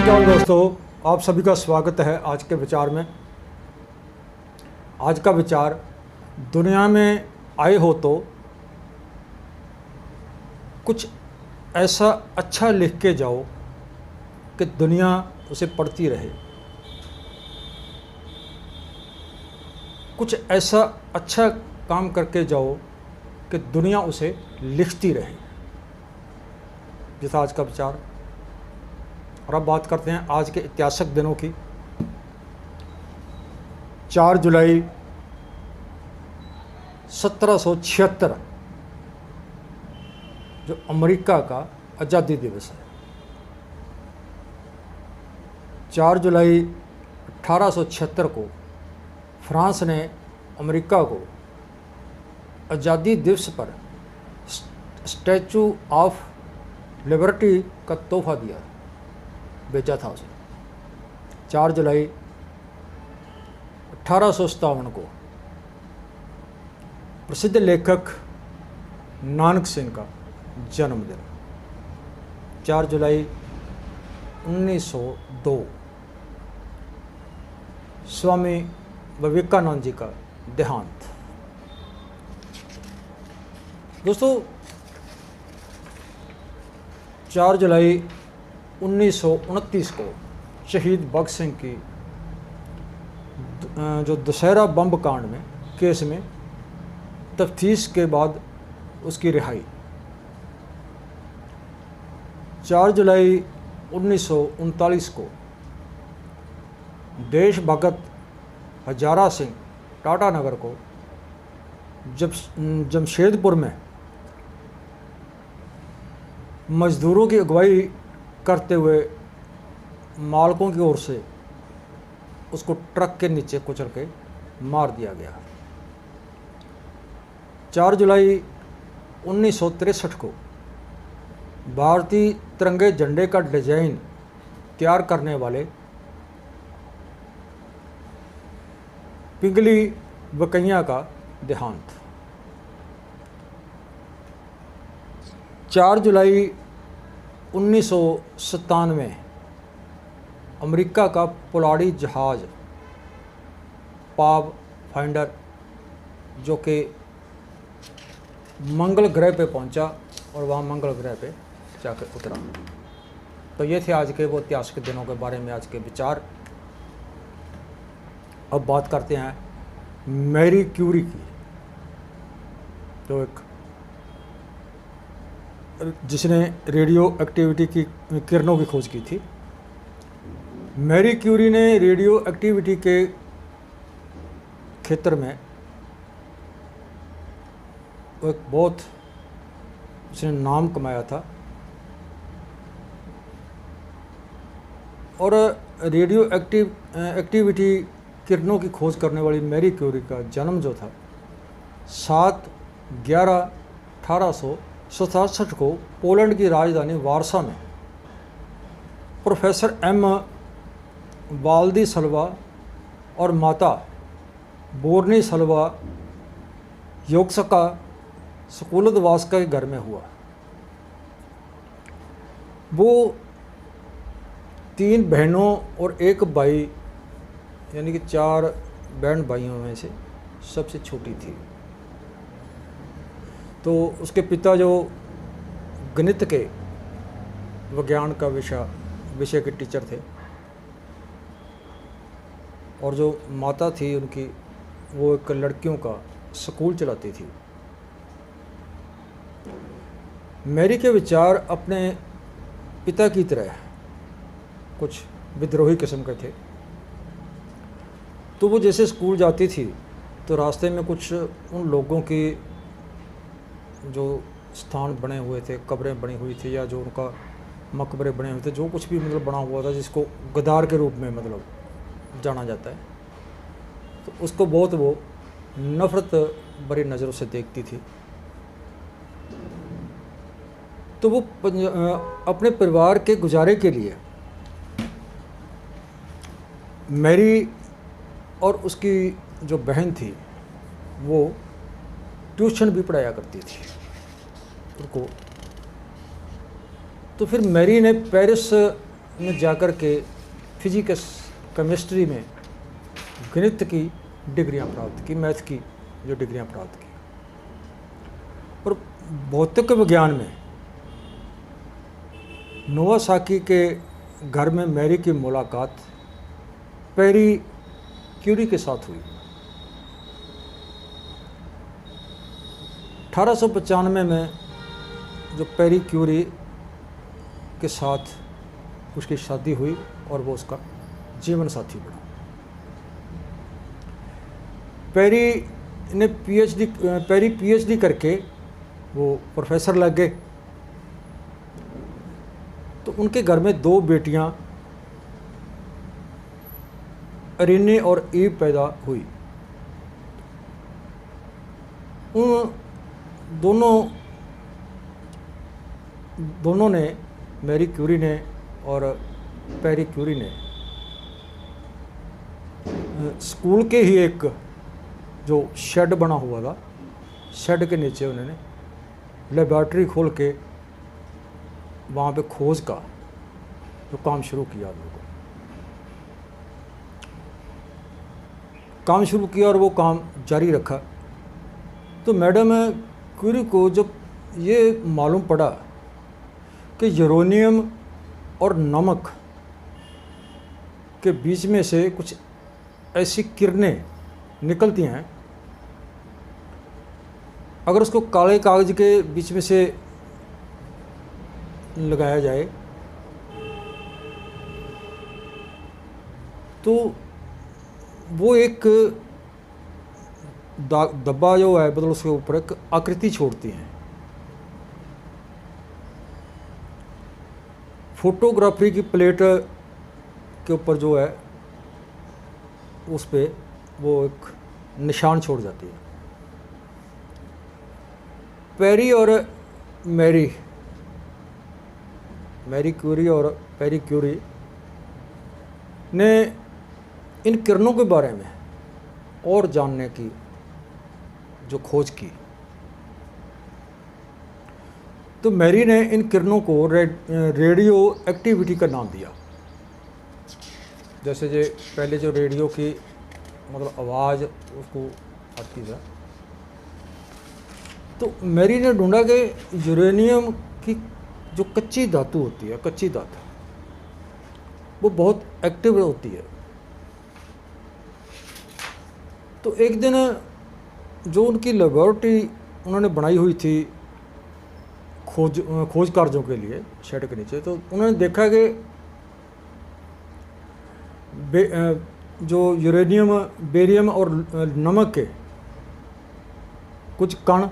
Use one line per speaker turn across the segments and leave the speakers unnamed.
नमस्कार दोस्तों, आप सभी का स्वागत है आज के विचार में। आज का विचार, दुनिया में आए हो तो कुछ ऐसा अच्छा लिख के जाओ कि दुनिया उसे पढ़ती रहे। कुछ ऐसा अच्छा काम करके जाओ कि दुनिया उसे लिखती रहे। जैसा आज का विचार। और अब बात करते हैं आज के ऐतिहासिक दिनों की। 4 जुलाई 1776 जो अमेरिका का आज़ादी दिवस है। 4 जुलाई 1876 को फ्रांस ने अमेरिका को आज़ादी दिवस पर स्टैचू ऑफ लिबर्टी का तोहफा दिया, बेचा था उसे। 4 जुलाई 1857 को प्रसिद्ध लेखक नानक सिंह का जन्मदिन। 4 जुलाई 1902 स्वामी विवेकानंद जी का देहांत। दोस्तों, 4 जुलाई 1929 को शहीद भगत सिंह की जो दशहरा बम कांड में केस में तफ्तीश के बाद उसकी रिहाई। 4 जुलाई 1939 को देशभक्त हजारा सिंह टाटानगर को जमशेदपुर में मजदूरों की अगुवाई करते हुए मालकों की ओर से उसको ट्रक के नीचे कुचल के मार दिया गया। 4 जुलाई 1963 को भारतीय तिरंगे झंडे का डिजाइन तैयार करने वाले पिंगली वकैया का देहांत। 4 जुलाई 1997 अमेरिका का पोलाड़ी जहाज़ पाव फाइंडर जो कि मंगल ग्रह पे पहुंचा और वहाँ मंगल ग्रह पे जाकर उतरा। तो ये थे आज के वो ऐतिहासिक दिनों के बारे में आज के विचार। अब बात करते हैं मैरी क्यूरी की, जो एक जिसने रेडियो एक्टिविटी की किरणों की खोज की थी। मैरी क्यूरी ने रेडियो एक्टिविटी के क्षेत्र में एक बहुत उसने नाम कमाया था। और रेडियो एक्टिविटी किरणों की खोज करने वाली मैरी क्यूरी का जन्म जो था 7/11/1867 को पोलैंड की राजधानी वारसा में प्रोफेसर एम वाल्दिसलवा और माता बोर्निसलवा योक्सका स्कूलदवास्का के घर में हुआ। वो 3 बहनों और 1 भाई यानी कि 4 बहन भाइयों में से सबसे छोटी थी। तो उसके पिता जो गणित के विज्ञान का विषय के टीचर थे और जो माता थी उनकी वो एक लड़कियों का स्कूल चलाती थी। मैरी के विचार अपने पिता की तरह कुछ विद्रोही किस्म के थे। तो वो जैसे स्कूल जाती थी तो रास्ते में कुछ उन लोगों की जो स्थान बने हुए थे, कब्रें बनी हुई थी या जो उनका मकबरे बने हुए थे, जो कुछ भी मतलब बना हुआ था जिसको गद्दार के रूप में मतलब जाना जाता है, तो उसको बहुत वो नफ़रत भरी नज़रों से देखती थी। तो वो अपने परिवार के गुजारे के लिए मैरी और उसकी जो बहन थी वो ट्यूशन भी पढ़ाया करती थी उनको। तो फिर मैरी ने पेरिस में जाकर के फिजिक्स केमिस्ट्री में गणित की डिग्रियां प्राप्त की, मैथ की जो डिग्रियां प्राप्त की। और भौतिक विज्ञान में नोवासाकी के घर में मैरी की मुलाकात पैरी क्यूरी के साथ हुई। 1895 में जो पैरी क्यूरी के साथ उसकी शादी हुई और वो उसका जीवन साथी बना। पैरी पीएचडी करके वो प्रोफेसर लग गए। तो उनके घर में 2 बेटियां अरीने और ईव पैदा हुई। उन दोनों ने, मैरी क्यूरी ने और पैरी क्यूरी ने, स्कूल के ही एक जो शेड बना हुआ था, शेड के नीचे उन्होंने लेबॉर्ट्री खोल के वहाँ पे खोज का जो काम शुरू किया। और वो काम जारी रखा। तो मैडम क्यूरी को जब ये मालूम पड़ा कि यूरेनियम और नमक के बीच में से कुछ ऐसी किरणें निकलती हैं, अगर उसको काले कागज के बीच में से लगाया जाए तो वो एक धब्बा जो है मतलब उसके ऊपर एक आकृति छोड़ती हैं। फोटोग्राफी की प्लेट के ऊपर जो है उस पे वो एक निशान छोड़ जाती है। पैरी और मैरी क्यूरी और पैरी क्यूरी ने इन किरणों के बारे में और जानने की जो खोज की। तो मैरी ने इन किरणों को रेडियो एक्टिविटी का नाम दिया। जैसे जो पहले जो रेडियो की मतलब आवाज़ उसको आती है, तो मैरी ने ढूंढा कि यूरेनियम की जो कच्ची धातु होती है, कच्ची धातु वो बहुत एक्टिव होती है। तो एक दिन जो उनकी लेबॉर्ट्री उन्होंने बनाई हुई थी खोज कार्यों के लिए शेड के नीचे, तो उन्होंने देखा कि जो यूरेनियम, बेरियम और नमक के कुछ कण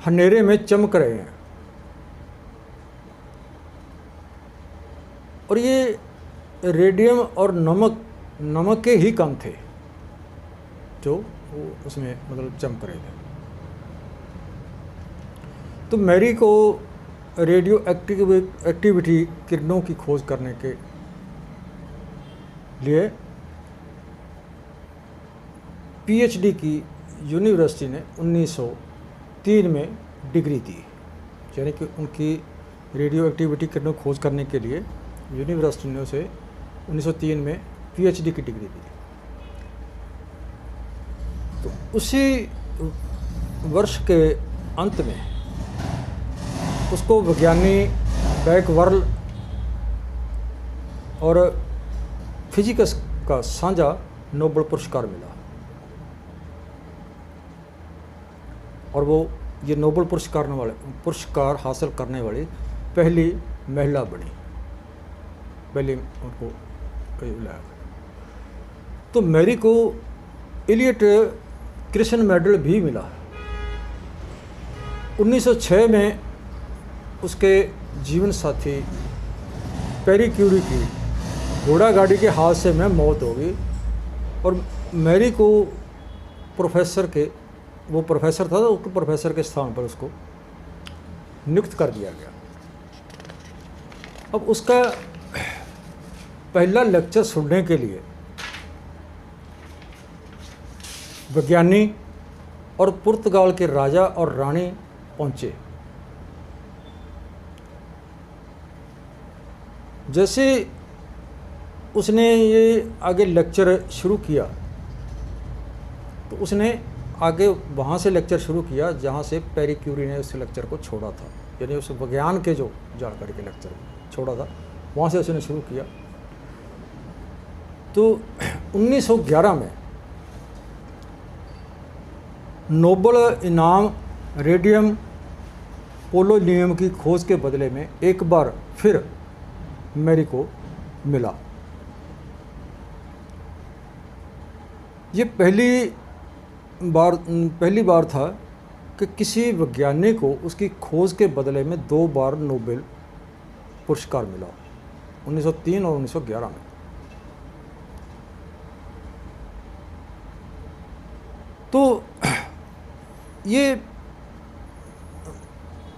हनेरे में चमक रहे हैं। और ये रेडियम और नमक के ही कण थे जो वो उसमें मतलब चमक रहे थे। तो मैरी को रेडियो एक्टिविटी किरणों की खोज करने के लिए पीएचडी की यूनिवर्सिटी ने 1903 में डिग्री दी। यानी कि उनकी रेडियो एक्टिविटी किरणों की खोज करने के लिए यूनिवर्सिटी ने उसे 1903 में पीएचडी की डिग्री दी। तो उसी वर्ष के अंत में उसको विज्ञानी बैकवर्ल और फिजिक्स का साझा नोबेल पुरस्कार मिला। और वो ये नोबेल पुरस्कार हासिल करने वाली पहली महिला बनी, पहले उनको बुलाया। तो मैरी को इलियट क्रिश्चियन मेडल भी मिला। 1906 में उसके जीवन साथी पैरी क्यूरी की घोड़ा गाड़ी के हादसे में मौत हो गई और मैरी को वो प्रोफेसर था, तो उसको प्रोफेसर के स्थान पर उसको नियुक्त कर दिया गया। अब उसका पहला लेक्चर सुनने के लिए विज्ञानी और पुर्तगाल के राजा और रानी पहुंचे। जैसे उसने ये आगे लेक्चर शुरू किया तो उसने आगे वहाँ से लेक्चर शुरू किया जहाँ से पेरी क्यूरी ने उस लेक्चर को छोड़ा था, यानी उस विज्ञान के जो जानकारी के लेक्चर छोड़ा था वहाँ से उसने शुरू किया। तो 1911 में नोबेल इनाम रेडियम पोलोनियम की खोज के बदले में एक बार फिर मैरी को मिला। ये पहली बार था कि किसी वैज्ञानिक को उसकी खोज के बदले में 2 बार नोबेल पुरस्कार मिला, 1903 और 1911 में। तो ये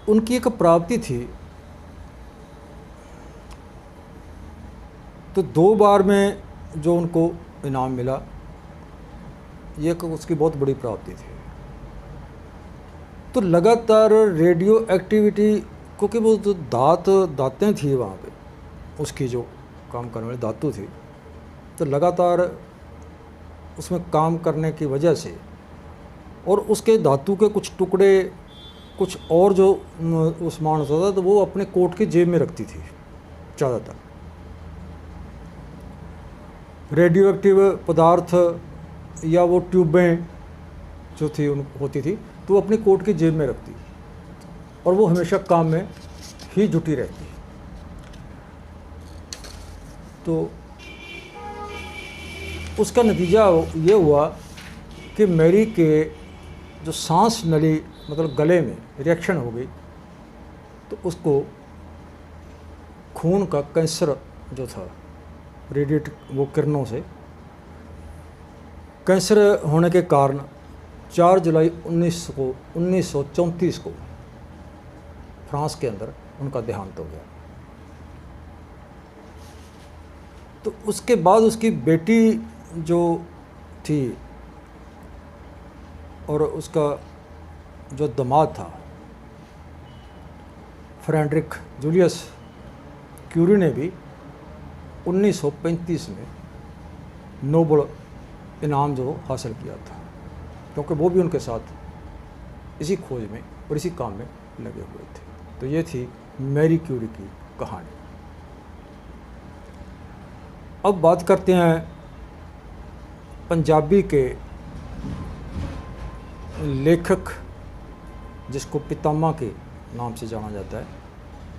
उनकी एक प्राप्ति थी। तो 2 बार में जो उनको इनाम मिला, ये उसकी बहुत बड़ी प्राप्ति थी। तो लगातार रेडियो एक्टिविटी, क्योंकि वो जो दातें थी वहाँ पे, उसकी जो काम करने वाली धातु थी, तो लगातार उसमें काम करने की वजह से और उसके धातु के कुछ टुकड़े कुछ और जो सामान होता था तो वो अपने कोट की जेब में रखती थी ज़्यादातर। रेडियो एक्टिव पदार्थ या वो ट्यूबें जो थी होती थी तो वो अपनी कोट की जेब में रखती और वो हमेशा काम में ही जुटी रहती। तो उसका नतीजा ये हुआ कि मैरी के जो सांस नली मतलब गले में रिएक्शन हो गई, तो उसको खून का कैंसर जो था रेडिएट वो किरणों से कैंसर होने के कारण 4 जुलाई 1934 को फ्रांस के अंदर उनका देहांत हो गया। तो उसके बाद उसकी बेटी जो थी और उसका जो दामाद था फ्रेडरिक जूलियस क्यूरी ने भी 1935 में नोबेल इनाम जो हासिल किया था, क्योंकि वो भी उनके साथ इसी खोज में और इसी काम में लगे हुए थे। तो ये थी मैरी क्यूरी की कहानी। अब बात करते हैं पंजाबी के लेखक जिसको पितामह के नाम से जाना जाता है,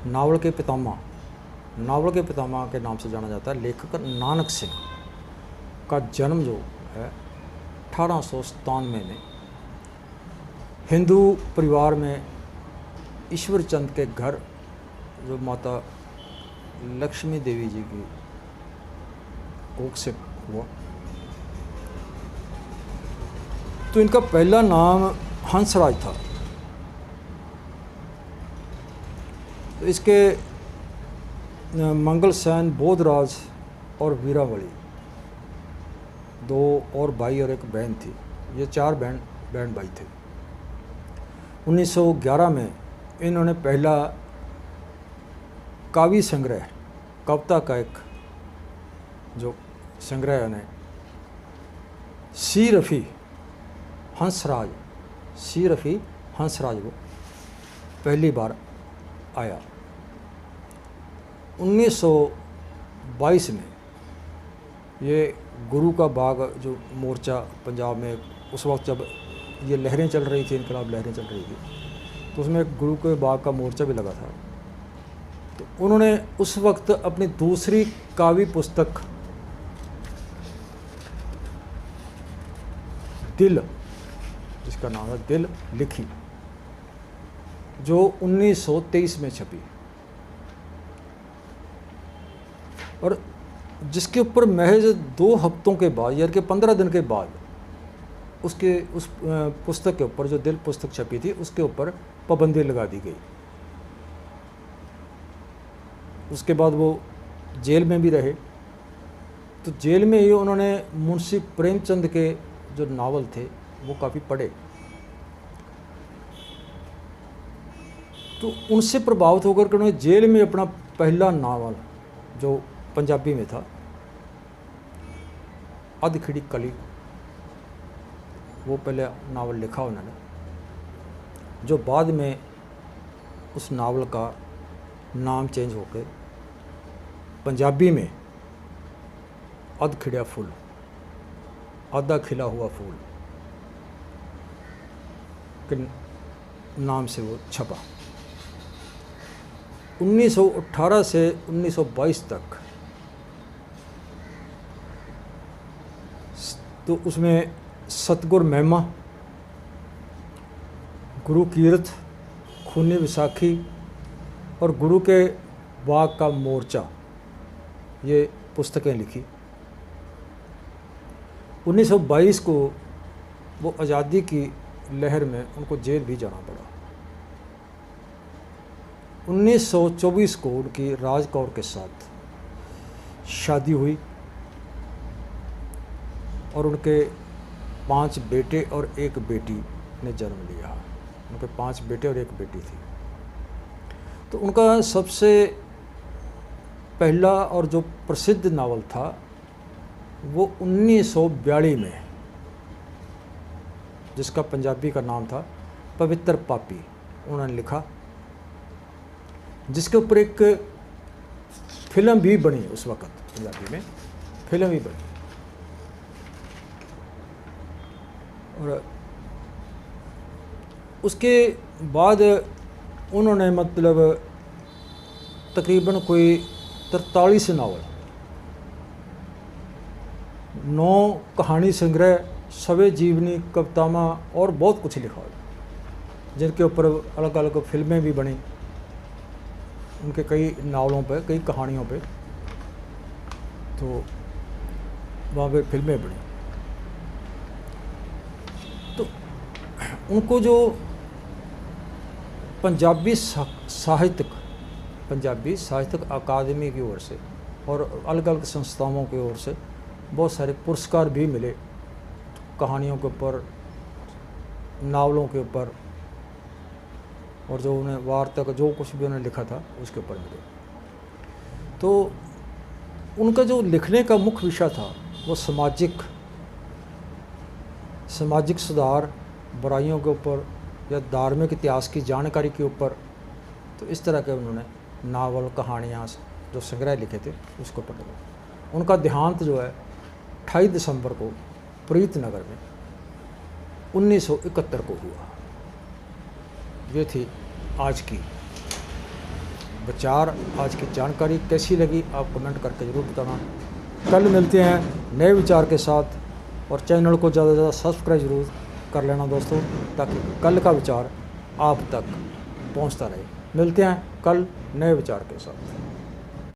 नावल के पितामह के नाम से जाना जाता है। लेखक नानक सिंह का जन्म जो है 1897 में हिंदू परिवार में ईश्वर चंद के घर जो माता लक्ष्मी देवी जी की कोख से हुआ। तो इनका पहला नाम हंसराज था। तो इसके मंगलसेन, बोधराज और वीरावली 2 और भाई और एक बहन थी। ये 4 बहन भाई थे। 1911 में इन्होंने पहला काव्य संग्रह, कविता का एक जो संग्रह है सी रफ़ी हंसराज वो पहली बार आया। 1922 में ये गुरु का बाग जो मोर्चा पंजाब में उस वक्त जब ये लहरें चल रही थी, इनकलाब लहरें चल रही थी, तो उसमें गुरु के बाग का मोर्चा भी लगा था। तो उन्होंने उस वक्त अपनी दूसरी काव्य पुस्तक दिल, जिसका नाम है दिल, लिखी, जो 1923 में छपी और जिसके ऊपर महज 2 हफ्तों के बाद यानी कि 15 दिन के बाद उस पुस्तक के ऊपर, जो दिल पुस्तक छपी थी, उसके ऊपर पाबंदी लगा दी गई। उसके बाद वो जेल में भी रहे। तो जेल में ही उन्होंने मुंशी प्रेमचंद के जो नावल थे वो काफ़ी पढ़े। तो उनसे प्रभावित होकर के उन्होंने जेल में अपना पहला नावल जो पंजाबी में था, अध खिड़ी कली, वो पहले नावल लिखा उन्होंने, जो बाद में उस नावल का नाम चेंज होकर पंजाबी में अध खिड़ा फूल, आधा खिला हुआ फूल के नाम से वो छपा। 1918 से 1922 तक तो उसमें सतगुर महिमा, गुरु कीरत, खूनी विसाखी और गुरु के बाग का मोर्चा, ये पुस्तकें लिखी। 1922 को वो आज़ादी की लहर में उनको जेल भी जाना पड़ा। 1924 को उनकी राज कौर के साथ शादी हुई और उनके 5 बेटे और 1 बेटी ने जन्म लिया। उनके 5 बेटे और 1 बेटी थी। तो उनका सबसे पहला और जो प्रसिद्ध नावल था वो 1942 में, जिसका पंजाबी का नाम था पवित्र पापी, उन्होंने लिखा, जिसके ऊपर एक फिल्म भी बनी। उस वक़्त पंजाबी में फिल्म भी बनी और उसके बाद उन्होंने मतलब तकरीबन कोई 43 नावल, 9 कहानी संग्रह, सवे जीवनी, कवितावां और बहुत कुछ लिखा, जिनके ऊपर अलग अलग फिल्में भी बनी। उनके कई नावलों पे, कई कहानियों पे तो वहाँ पे फिल्में बनी। तो उनको जो पंजाबी साहित्यिक अकादमी की ओर से और अलग अलग संस्थाओं की ओर से बहुत सारे पुरस्कार भी मिले, कहानियों के ऊपर, नावलों के ऊपर, और जो उन्हें वार्ता, जो कुछ भी उन्होंने लिखा था उसके ऊपर मिले। तो उनका जो लिखने का मुख्य विषय था वो सामाजिक सुधार, बुराइयों के ऊपर या धार्मिक इतिहास की जानकारी के ऊपर। तो इस तरह के उन्होंने नावल, कहानियाँ जो संग्रह लिखे थे उसको पढ़ा। उनका देहांत जो है 28 दिसंबर को प्रीतनगर में 1971 को हुआ। ये थी आज की विचार, आज की जानकारी। कैसी लगी आप कमेंट करके ज़रूर बताना। कल मिलते हैं नए विचार के साथ, और चैनल को ज़्यादा से ज़्यादा सब्सक्राइब ज़रूर कर लेना दोस्तों, ताकि कल का विचार आप तक पहुंचता रहे। मिलते हैं कल नए विचार के साथ।